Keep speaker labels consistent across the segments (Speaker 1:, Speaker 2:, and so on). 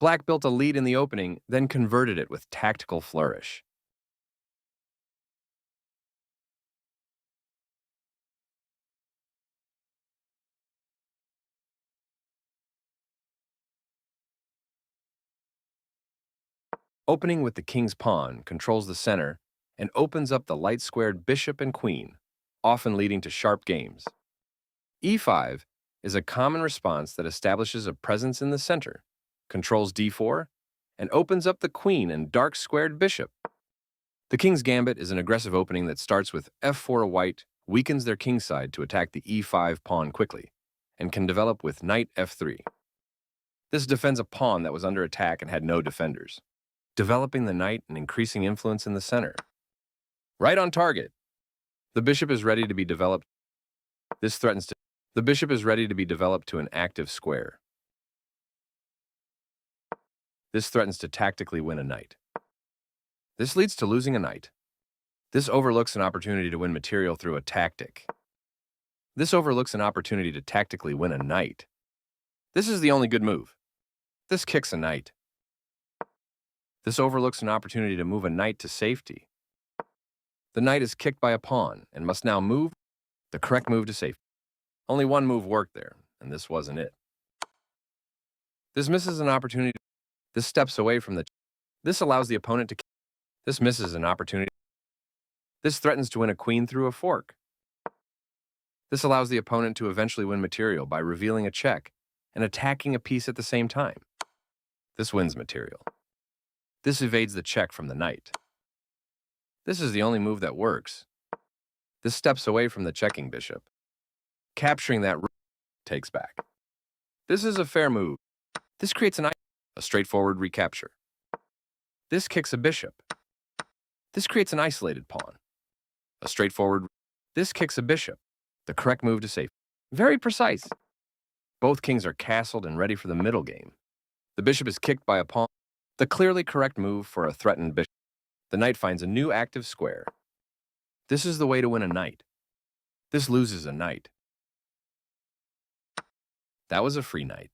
Speaker 1: Black built a lead in the opening, then converted it with tactical flourish. Opening with the king's pawn controls the center and opens up the light-squared bishop and queen, often leading to sharp games. e5 is a common response that establishes a presence in the center, controls d4, and opens up the queen and dark-squared bishop. The king's gambit is an aggressive opening that starts with f4 white, weakens their kingside to attack the e5 pawn quickly, and can develop with knight f3. This defends a pawn that was under attack and had no defenders, developing the knight and increasing influence in the center. Right on target. The bishop is ready to be developed. The bishop is ready to be developed to an active square. This threatens to tactically win a knight. This leads to losing a knight. This overlooks an opportunity to win material through a tactic. This overlooks an opportunity to tactically win a knight. This is the only good move. This kicks a knight. This overlooks an opportunity to move a knight to safety. The knight is kicked by a pawn and must now move the correct move to safety. Only one move worked there, and this wasn't it. This misses an opportunity. This steps away from the. This allows the opponent to. This misses an opportunity. This threatens to win a queen through a fork. This allows the opponent to eventually win material by revealing a check and attacking a piece at the same time. This wins material. This evades the check from the knight. This is the only move that works. This steps away from the checking bishop. Capturing that rook takes back. This is a fair move. This creates a straightforward recapture. This kicks a bishop. This creates an isolated pawn. A straightforward. This kicks a bishop. The correct move to safety. Very precise. Both kings are castled and ready for the middle game. The bishop is kicked by a pawn. The clearly correct move for a threatened bishop. The knight finds a new active square. This is the way to win a knight. This loses a knight. That was a free knight.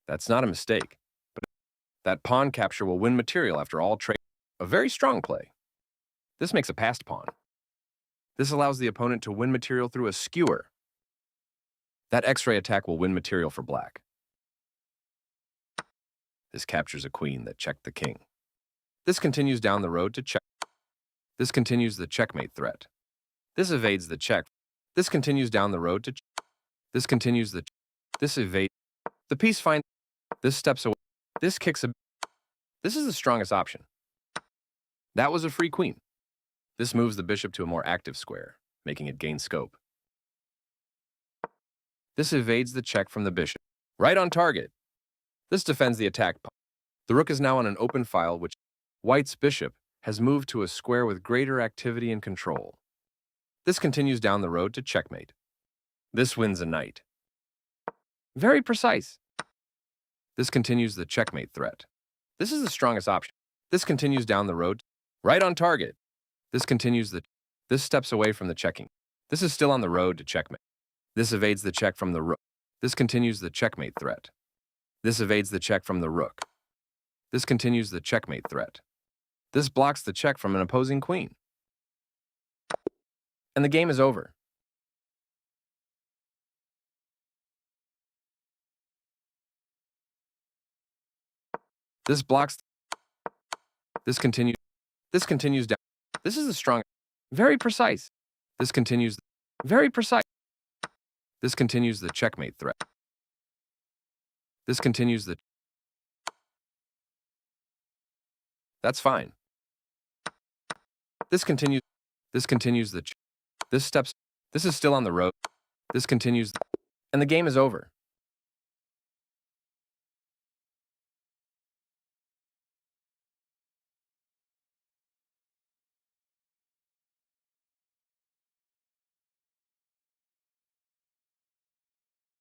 Speaker 1: That's not a mistake, but that pawn capture will win material after all trade. A very strong play. This makes a passed pawn. This allows the opponent to win material through a skewer. That X-ray attack will win material for black. This captures a queen that checked the king. This continues down the road to check. This continues the checkmate threat. This evades the check. This continues down the road to check. This continues the. This evades. The piece finds. This steps away. This kicks a. This is the strongest option. That was a free queen. This moves the bishop to a more active square, making it gain scope. This evades the check from the bishop. Right on target. This defends the attack pawn. The rook is now on an open file, which white's bishop has moved to a square with greater activity and control. This continues down the road to checkmate. This wins a knight. Very precise. This continues the checkmate threat. This is the strongest option. This continues down the road. Right on target. This continues the. This steps away from the checking. This is still on the road to checkmate. This evades the check from the rook. This continues the checkmate threat. This evades the check from the rook. This continues the checkmate threat. This blocks the check from an opposing queen. And the game is over. This blocks. This continues. This continues down. This is a strong. Very precise. This continues. Very precise. This continues the checkmate threat. This continues the. That's fine. This continues. This continues the. This steps. This is still on the road. This continues. And the game is over.